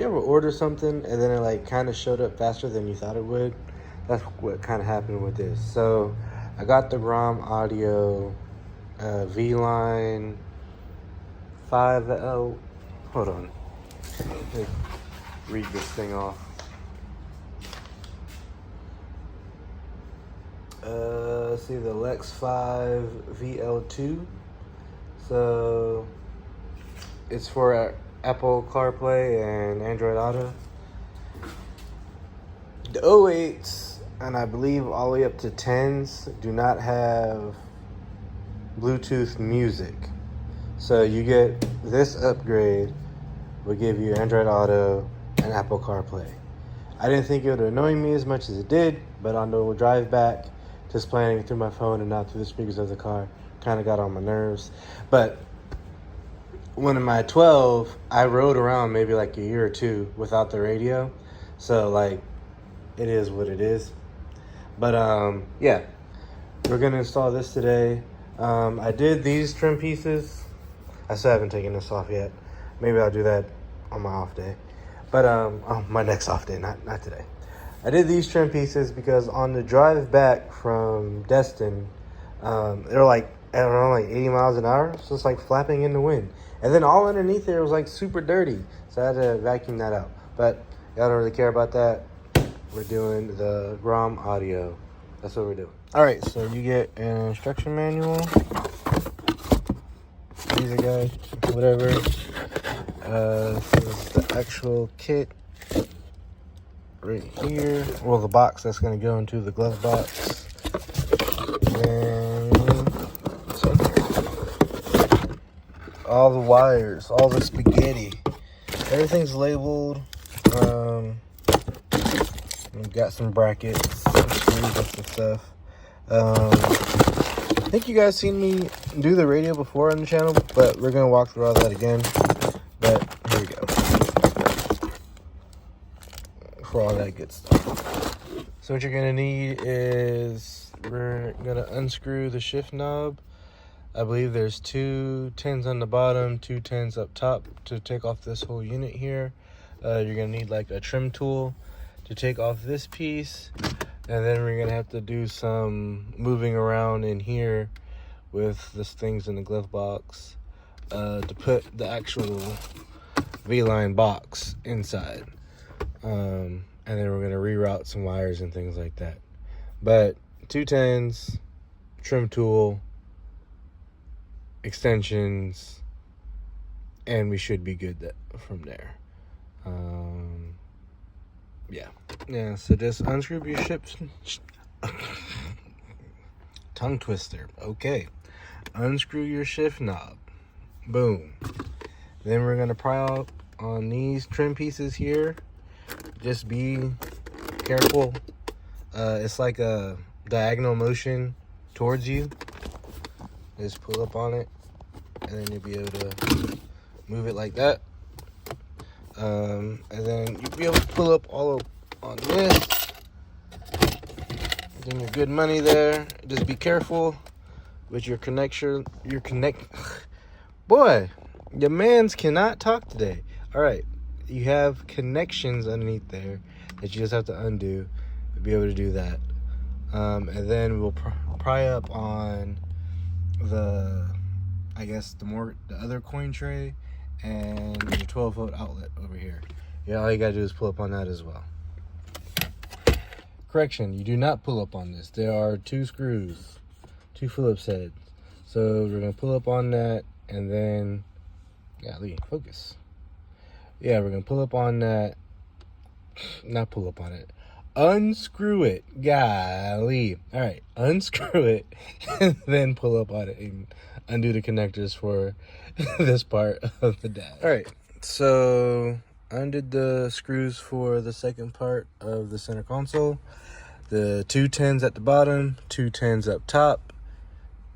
you ever order something and then it like kind of showed up faster than you thought it would? That's what kind of happened with this. So I got the Grom Audio V-Line 5L. Hold on. Let me read this thing off. Let's see, the Lex 5 VL2. So it's for Apple CarPlay and Android Auto. The 08s, and I believe all the way up to 10s, do not have Bluetooth music. So you get this upgrade will give you Android Auto and Apple CarPlay. I didn't think it would annoy me as much as it did, but on the drive back, just playing it through my phone and not through the speakers of the car kind of got on my nerves. But when in my 12, I rode around maybe like a year or two without the radio. So like, it is what it is. But yeah, we're gonna install this today. I did these trim pieces. I still haven't taken this off yet. Maybe I'll do that on my off day. But on my next off day, not today. I did these trim pieces because on the drive back from Destin, they're like around like 80 miles an hour, so it's like flapping in the wind. And then all underneath there was like super dirty, so I had to vacuum that out. But y'all don't really care about that. We're doing the Grom Audio. That's what we're doing. All right, so you get an instruction manual, user guide, whatever. This is the actual kit right here. Well, the box that's going to go into the glove box. And all the wires, all the spaghetti. Everything's labeled. We've got some brackets, some screws, and some stuff. I think you guys seen me do the radio before on the channel, but we're going to walk through all that again. But here we go. For all that good stuff. So what you're going to need is, we're going to unscrew the shift knob. I believe there's 2 10s on the bottom, 2 10s up top to take off this whole unit here. You're going to need like a trim tool to take off this piece. And then we're going to have to do some moving around in here with the things in the glove box to put the actual V-line box inside. And then we're going to reroute some wires and things like that. But 2 10s, trim tool, extensions, and we should be good from there. Yeah, so just unscrew your tongue twister. Okay, unscrew your shift knob. Boom. Then we're gonna pry out on these trim pieces here. Just be careful. It's like a diagonal motion towards you. Just pull up on it, and then you'll be able to move it like that. And then you'll be able to pull up all on this. Then your good money there. Just be careful with your connection. Boy, your mans cannot talk today. All right, you have connections underneath there that you just have to undo to be able to do that. And then we'll pry up on the other coin tray and your 12-volt outlet over here. Yeah, all you gotta do is pull up on that as well. Correction, you do not pull up on this. There are 2 screws, 2 Phillips heads. So we're gonna pull up on that, and then, golly, focus. Yeah, we're gonna pull up on that. Not pull up on it. Unscrew it. Golly. All right, unscrew it, and then pull up on it and undo the connectors for this part of the dash. All right, so I undid the screws for the second part of the center console. The 2 10s at the bottom, 2 10s up top.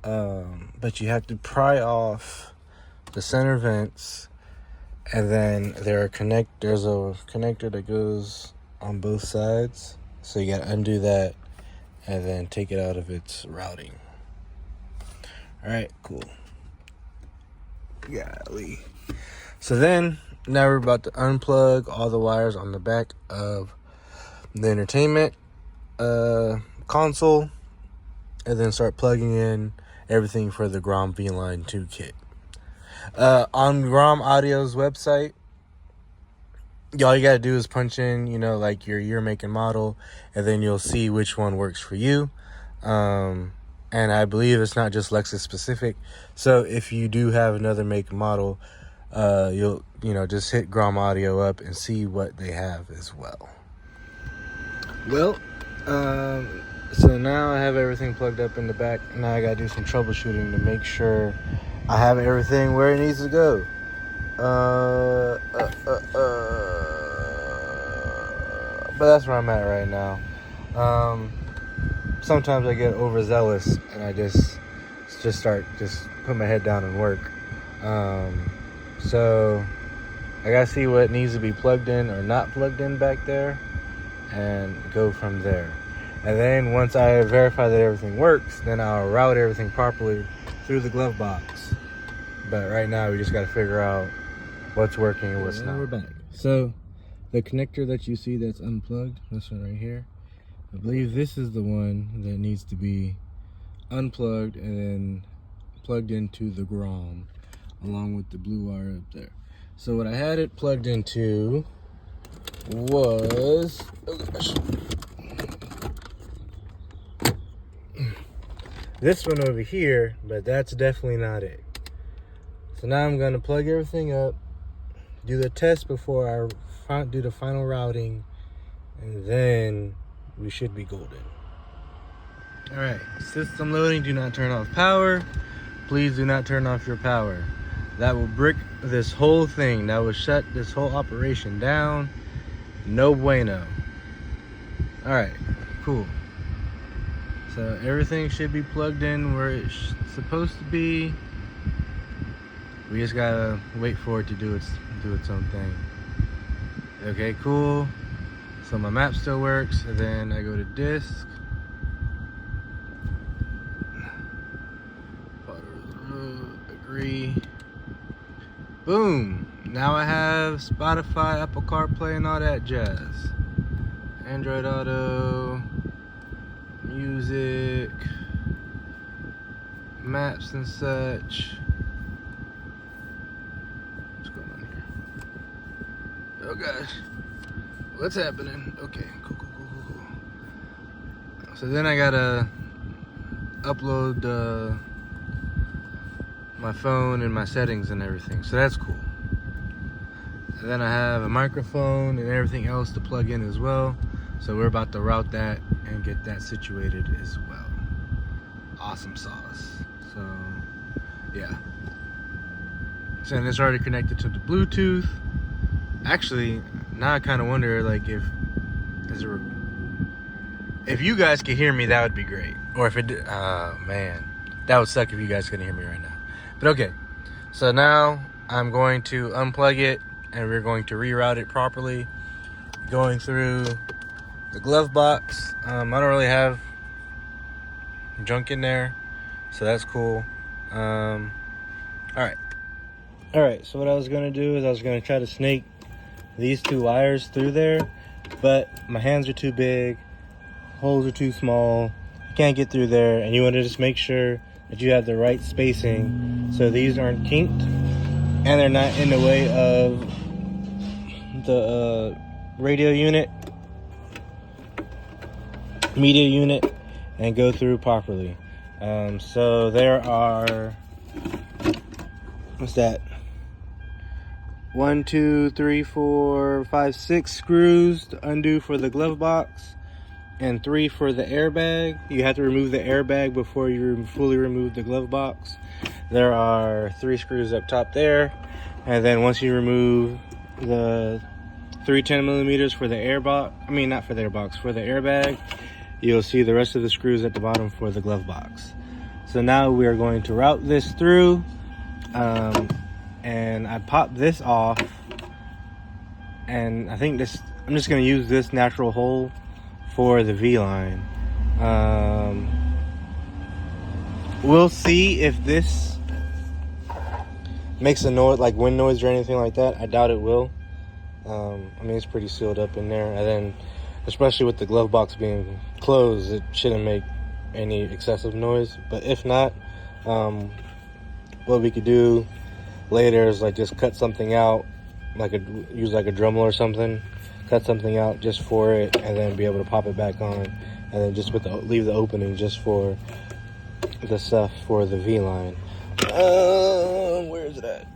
But you have to pry off the center vents, and then there's a connector that goes on both sides. So you gotta undo that and then take it out of its routing. All right, cool. Golly. So then Now we're about to unplug all the wires on the back of the entertainment console, and then start plugging in everything for the Grom V-Line 2 kit. On Grom Audio's website, all you gotta do is punch in, like your year, make, and model, and then you'll see which one works for you. And I believe it's not just Lexus specific. So if you do have another make and model, you'll just hit Grom Audio up and see what they have as well. Well, so now I have everything plugged up in the back. Now I gotta do some troubleshooting to make sure I have everything where it needs to go. But that's where I'm at right now. Sometimes I get overzealous and I just put my head down and work. So I gotta see what needs to be plugged in or not plugged in back there and go from there. And then once I verify that everything works, then I'll route everything properly through the glove box. But right now we just gotta figure out what's working and what's not. We're back. So the connector that you see that's unplugged, this one right here, I believe this is the one that needs to be unplugged and then plugged into the Grom along with the blue wire up there. So what I had it plugged into was, oh gosh, this one over here, but that's definitely not it. So now I'm gonna plug everything up, do the test before I do the final routing, and then we should be golden. All right, system loading, do not turn off power. Please do not turn off your power. That will brick this whole thing. That will shut this whole operation down. No bueno. All right, cool. So everything should be plugged in where it's supposed to be. We just gotta wait for it to do its own thing. Okay, cool. So my map still works, and then I go to disk. Agree. Boom. Now I have Spotify, Apple CarPlay, and all that jazz. Android Auto, music, maps and such. What's going on here? Oh gosh. What's happening? Okay, cool. So then I gotta upload my phone and my settings and everything. So that's cool. And then I have a microphone and everything else to plug in as well. So we're about to route that and get that situated as well. Awesome sauce. So yeah. So and it's already connected to the Bluetooth. Actually, now I kind of wonder, like, if you guys could hear me, that would be great. Or if it did, oh man, that would suck if you guys couldn't hear me right now. But okay, so now I'm going to unplug it and we're going to reroute it properly, going through the glove box. I don't really have junk in there, so that's cool. All right, so what I was gonna do is I was gonna try to snake these two wires through there, but my hands are too big, holes are too small, I can't get through there, and you want to just make sure that you have the right spacing so these aren't kinked and they're not in the way of the radio unit, media unit, and go through properly. So there are, what's that? 1, 2, 3, 4, 5, 6 screws to undo for the glove box, and 3 for the airbag. You have to remove the airbag before you fully remove the glove box. There are 3 screws up top there, and then once you remove the 3 10mm for the for the airbag, you'll see the rest of the screws at the bottom for the glove box. So now we are going to route this through, and I popped this off, and I think I'm just going to use this natural hole for the V-line. We'll see if this makes a noise like wind noise or anything like that. I doubt it will. I mean, it's pretty sealed up in there, and then especially with the glove box being closed, it shouldn't make any excessive noise. But if not, what we could do later is like just cut something out, use like a Dremel or something, cut something out just for it, and then be able to pop it back on, and then just leave the opening just for the stuff for the V-line. Where is it at?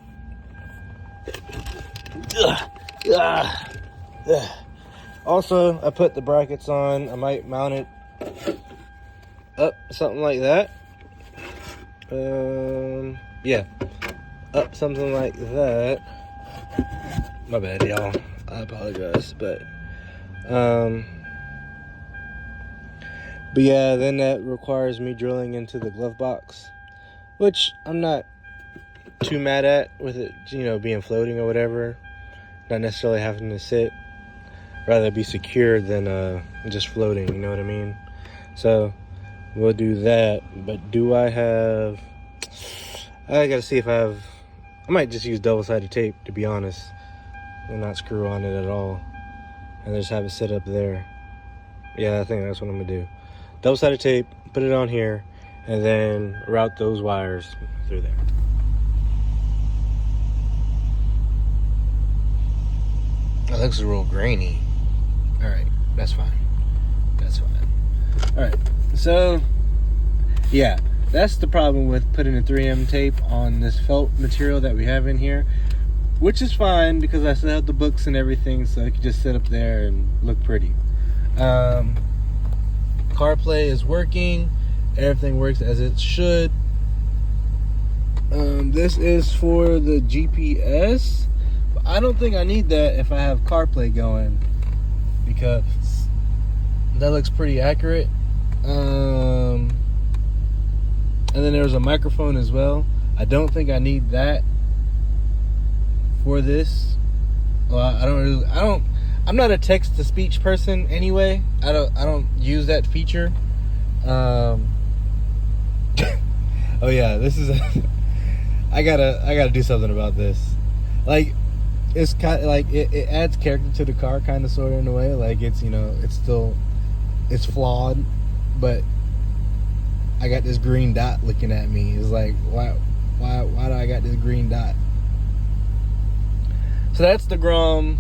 Also, I put the brackets on. I might mount it up, something like that. Yeah, up something like that. My bad, y'all. I apologize, but yeah, then that requires me drilling into the glove box, which I'm not too mad at with it, you know, being floating or whatever. Not necessarily having to sit. Rather be secure than just floating, you know what I mean? So we'll do that. But do I gotta see if I might just use double-sided tape, to be honest, and not screw on it at all, and just have it sit up there. Yeah, I think that's what I'm gonna do. Double-sided tape, put it on here, and then route those wires through there. That looks real grainy. All right, that's fine. That's fine. All right, so yeah, that's the problem with putting a 3M tape on this felt material that we have in here, which is fine because I still have the books and everything, so it can just sit up there and look pretty. CarPlay is working. Everything works as it should. This is for the GPS. I don't think I need that if I have CarPlay going, because that looks pretty accurate. And then there's a microphone as well. I don't think I need that for this. Well, I'm not a text to speech person anyway. I don't use that feature. Oh yeah, this is I gotta do something about this. Like, it's kind of like it adds character to the car, kind of, sort of, in a way. Like, it's, you know, it's flawed, but I got this green dot looking at me. It's like, why do I got this green dot? So that's the Grom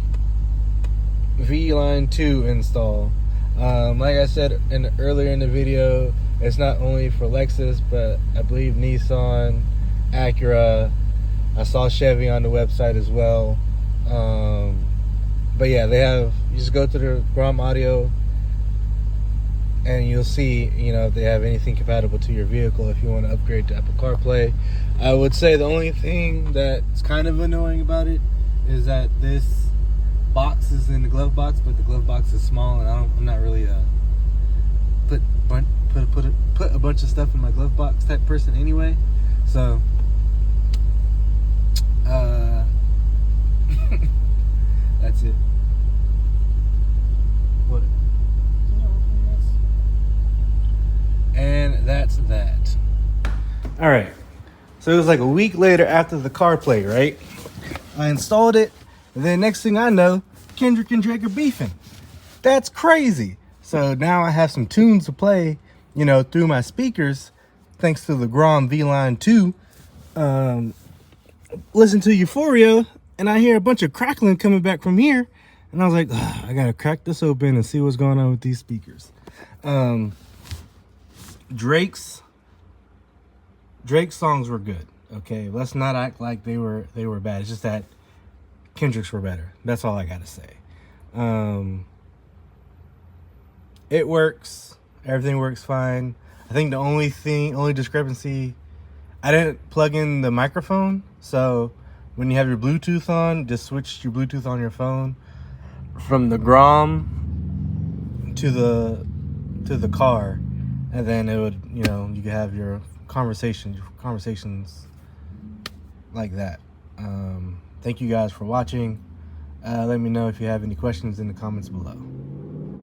V-Line 2 install. Like I said earlier in the video, it's not only for Lexus, but I believe Nissan, Acura. I saw Chevy on the website as well. But yeah, you just go to the Grom Audio and you'll see, you know, if they have anything compatible to your vehicle if you want to upgrade to Apple CarPlay. I would say the only thing that's kind of annoying about it is that this box is in the glove box, but the glove box is small, and I'm not really put a bunch of stuff in my glove box type person anyway. So that's it. What? And that's that. All right. So it was like a week later after the CarPlay, right? I installed it, and then next thing I know, Kendrick and Drake are beefing. That's crazy. So now I have some tunes to play, you know, through my speakers, thanks to the Grom V-Line 2. Listen to Euphoria, and I hear a bunch of crackling coming back from here, and I was like, I gotta crack this open and see what's going on with these speakers. Drake's songs were good. Okay, let's not act like they were bad. It's just that Kendrick's were better. That's all I gotta say. It works. Everything works fine. I think the only discrepancy, I didn't plug in the microphone. So when you have your Bluetooth on, just switch your Bluetooth on your phone from the Grom to the car, and then it would, you know, you could have your conversations like that. Thank you guys for watching. Let me know if you have any questions in the comments below.